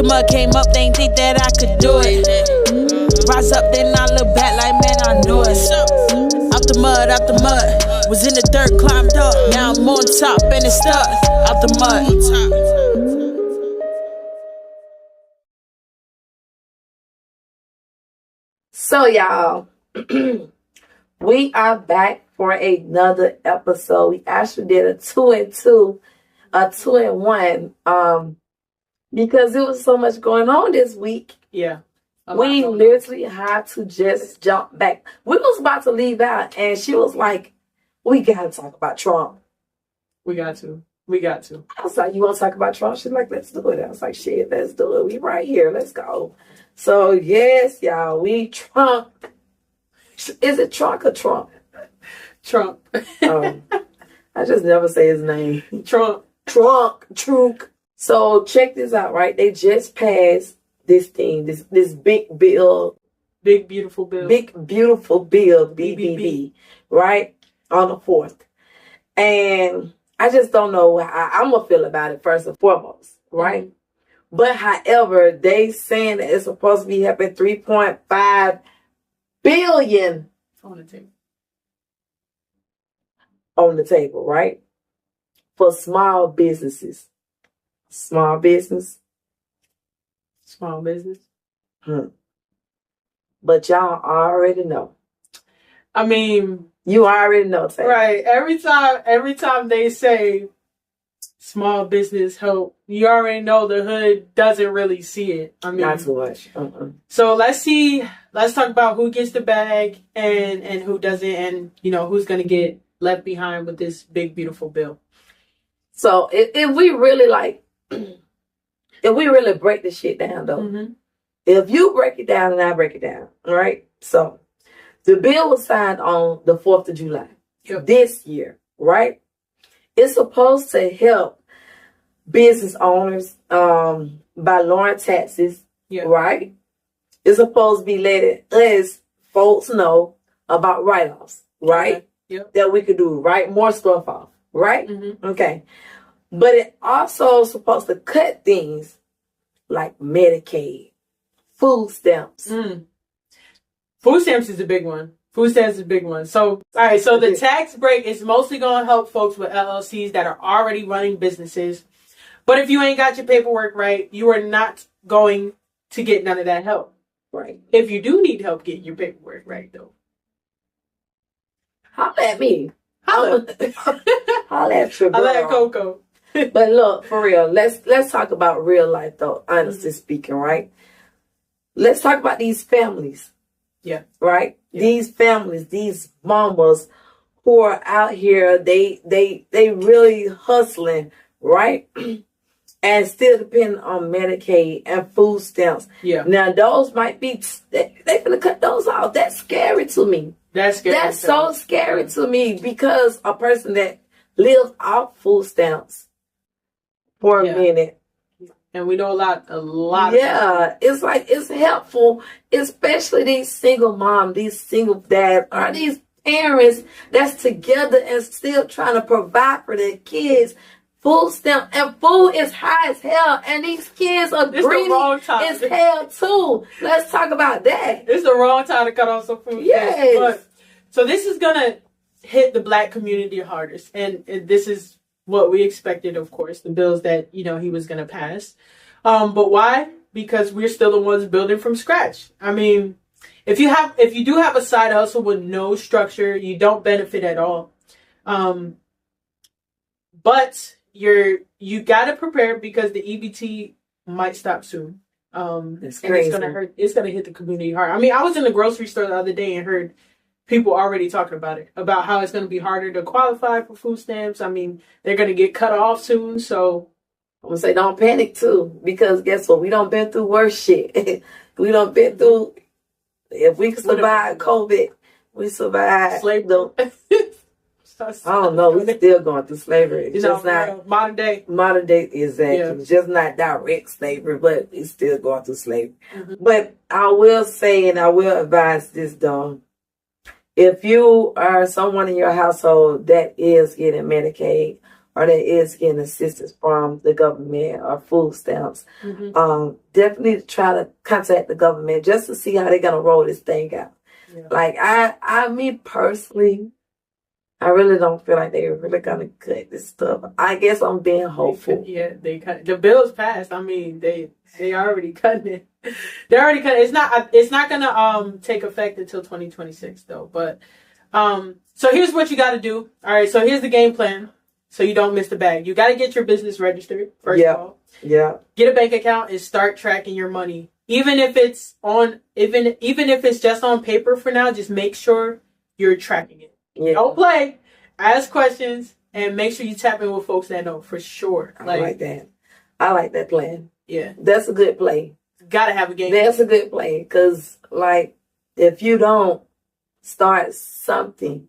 the mud, came up, they ain't think that I could do it. Rise up, then I look back like, man, I knew it. Out the mud, was in the dirt, climbed up. Now I'm on top and it's stuck. Out the mud. So y'all, we are back for another episode. We actually did a 2 and 2, a 2 and 1, because there was so much going on this week. Yeah. We literally had to just jump back. We was about to leave out, and she was like, we got to talk about Trump. We got to. I was like, you want to talk about Trump? She's like, let's do it. I was like, shit, let's do it. We right here. Let's go. So, yes, y'all, we Trump. Is it Trump or Trump? Trump. I just never say his name. Trump. So, check this out, right? They just passed this thing, this big bill. Big, beautiful bill. Big, beautiful bill, BBB, right? On the 4th. And I just don't know how I'm going to feel about it first and foremost, right? Mm-hmm. But however, they saying that it's supposed to be helping 3.5 billion on the table, right? For small businesses. Small business. But y'all already know. I mean, you already know, Taylor. Right. Every time they say small business help, you already know the hood doesn't really see it. I mean, not too much. So let's talk about who gets the bag and who doesn't, and who's gonna get left behind with this big beautiful bill. So if we really break this shit down though, mm-hmm. If you break it down and I break it down, all right? So the bill was signed on the 4th of July this year, right? It's supposed to help business owners by lowering taxes, right? It's supposed to be letting us folks know about write-offs, right? Okay. Yep. That we could do, right? More stuff off, right? Mm-hmm. Okay. But it also supposed to cut things like Medicaid, food stamps. Food stamps is a big one. So, all right. So the tax break is mostly going to help folks with LLCs that are already running businesses. But if you ain't got your paperwork right, you are not going to get none of that help. Right. If you do need help getting your paperwork right, though. Holla at me. Holla at your girl. Holla at Koko. But look, for real, let's talk about real life though, honestly speaking, right? Let's talk about these families. Yeah. Right? Yeah. These families, these mamas who are out here, they really hustling, right? And still depending on Medicaid and food stamps. Yeah. Now those might be they gonna cut those off. That's scary to me. That's scary. That's so scary to me because a person that lives off food stamps for a minute. And we know a lot. Yeah, it's like, it's helpful, especially these single moms, these single dads, or these parents that's together and still trying to provide for their kids. Food stamp and food is high as hell, and these kids are greedy as hell too. Let's talk about that. It's the wrong time to cut off some food. Yes. So this is gonna hit the Black community hardest, and this is what we expected, of course, the bills that, he was going to pass. But why? Because we're still the ones building from scratch. I mean, if you do have a side hustle with no structure, you don't benefit at all. But you got to prepare because the EBT might stop soon. It's crazy. It's going to hurt. It's going to hit the community hard. I mean, I was in the grocery store the other day and heard people already talking about it, about how it's going to be harder to qualify for food stamps. I mean, they're going to get cut off soon. So I'm going to say don't panic too, because guess what? We done been through worse shit. We done been through, if we can survive COVID, we survived slavery. I don't know. We're still going through slavery. It's just not modern day. Modern day, exactly. Yeah. It's just not direct slavery, but it's still going through slavery. Mm-hmm. But I will say, and I will advise this though, if you are someone in your household that is getting Medicaid or that is getting assistance from the government or food stamps, definitely try to contact the government just to see how they're gonna roll this thing out. Yeah. Like me personally, I really don't feel like they're really gonna cut this stuff. I guess I'm being hopeful. They cut the bills passed. I mean, they already cutting it. They already cut it. It's not gonna take effect until 2026 though. But so here's what you got to do. All right. So here's the game plan. So you don't miss the bag. You got to get your business registered first of all. Yeah. Get a bank account and start tracking your money. Even if it's just on paper for now, just make sure you're tracking it. Yeah. Don't play. Ask questions and make sure you tap in with folks that know for sure. I like that. I like that plan. Yeah. That's a good play. Gotta have a game. That's a good play. Because, like, if you don't start something,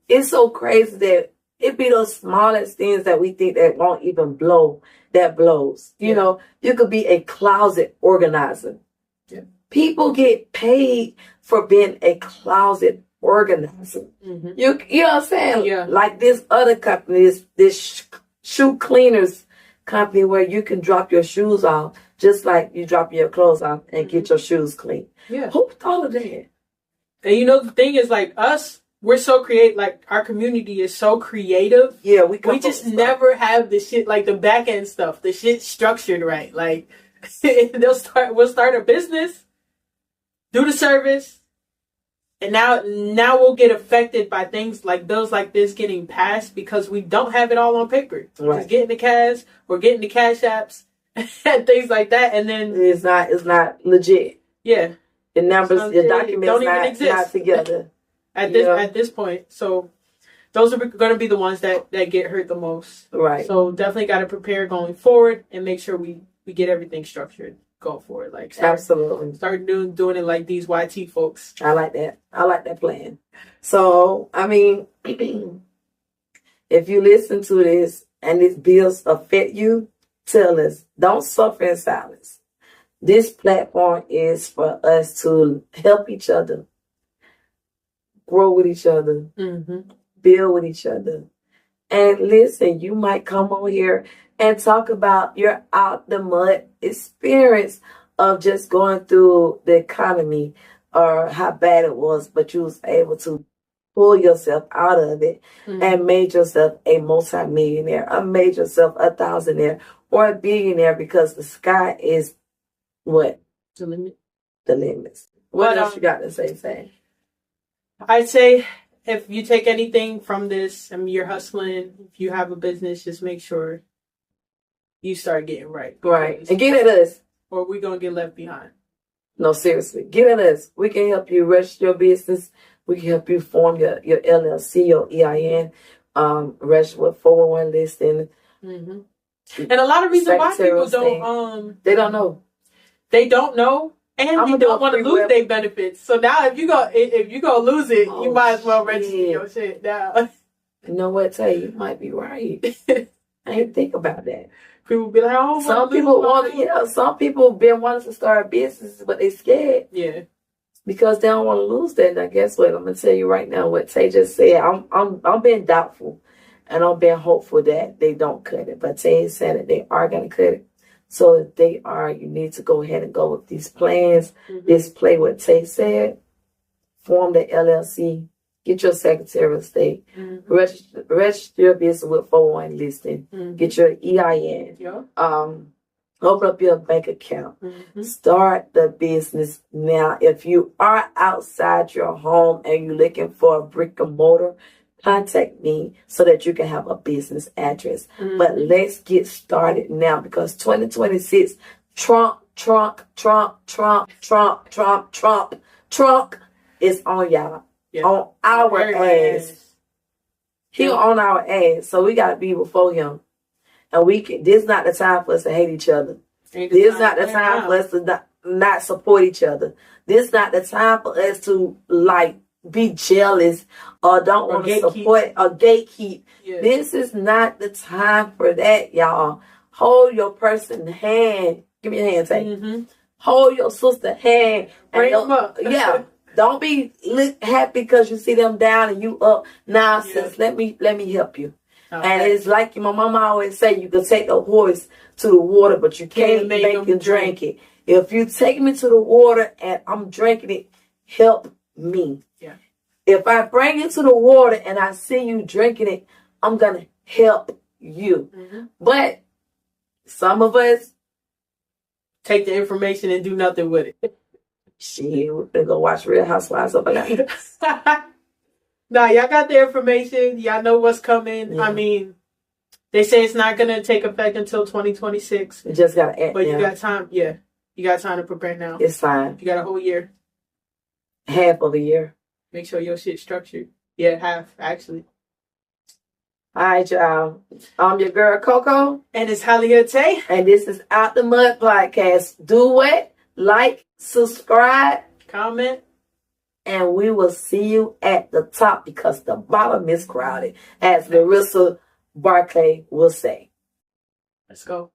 it's so crazy that it be those smallest things that we think that won't even blow, that blows. You know, you could be a closet organizer. Yeah. People get paid for being a closet organizer. Mm-hmm. You know what I'm saying? Yeah. Like this other company, this shoe cleaners company where you can drop your shoes off just like you drop your clothes off and get your shoes clean. Yeah. Who thought of that? And you know, the thing is, like, we're so creative. Like, our community is so creative. Yeah, we just never have the shit, like the back end stuff, the shit structured right. Like, we'll start a business, do the service, and now we'll get affected by things like bills like this getting passed because we don't have it all on paper. Right. Just getting the cash, we're getting the cash apps and things like that, and then it's not legit. Yeah. The numbers, the documents don't even exist. Not together at this point. So those are going to be the ones that get hurt the most. Right. So definitely got to prepare going forward and make sure we get everything structured going forward. Like absolutely start doing it like these YT folks. I like that. I like that plan. So I mean, if you listen to this and these bills affect you, tell us. Don't suffer in silence. This platform is for us to help each other, grow with each other, build with each other. And listen, you might come on here and talk about your out the mud experience of just going through the economy or how bad it was, but you was able to pull yourself out of it and made yourself a multimillionaire, or made yourself a thousandaire or a billionaire because the sky is what? The limit. The limits. What else you got to say, Sam? I'd say if you take anything from this, I mean, you're hustling, if you have a business, just make sure you start getting right. Right. And get at us. Or we're going to get left behind. No, seriously. Get at us. We can help you register your business. We can help you form your LLC, your EIN, register with 401 listing. And a lot of reasons why people don't... they don't know. They don't know, and they don't want to lose their benefits. So now, if you go lose it, you might as well register your shit now. You know what, Tay? You might be right. I didn't think about that. People be like, "Oh, some people been wanting to start businesses, but they scared. Yeah, because they don't want to lose that. Now, guess what? I'm gonna tell you right now what Tay just said. I'm being doubtful, and I'm being hopeful that they don't cut it. But Tay said that they are gonna cut it. So if they are, you need to go ahead and go with these plans. Display what Tay said. Form the LLC. Get your Secretary of State. Register your business with 401 listing. Get your EIN. Open up your bank account. Start the business now. If you are outside your home and you're looking for a brick and mortar, contact me so that you can have a business address. But let's get started now because 2026, Trump is on y'all. Yeah. On our ass. He on our ass. So we got to be before him. And this is not the time for us to hate each other. This is not the time for us to not support each other. This is not the time for us to be jealous or don't want to support or gatekeep. Yeah. This is not the time for that, y'all. Hold your person's hand. Give me a hand, Tay. Hold your sister's hand. Bring them up. Yeah. Don't be happy because you see them down and you up. Nah, sis, let me help you. And it's like my mama always say, you can take the horse to the water, but you can't make him drink it. If you take me to the water and I'm drinking it, help me. Yeah. If I bring you to the water and I see you drinking it, I'm going to help you. Mm-hmm. But some of us take the information and do nothing with it. Shit, we're going to go watch Real Housewives of Atlanta. Nah, y'all got the information. Y'all know what's coming. Yeah. I mean, they say it's not going to take effect until 2026. You just got to act. But you got time. Yeah. You got time to prepare now. It's fine. You got a whole year. Half of a year. Make sure your shit's structured. Yeah, half, actually. All right, y'all. I'm your girl, Koko. And it's Tay. And this is Out the Mud Podcast. Do what? Like, subscribe, comment. And we will see you at the top because the bottom is crowded, as Larissa Barclay will say. Let's go.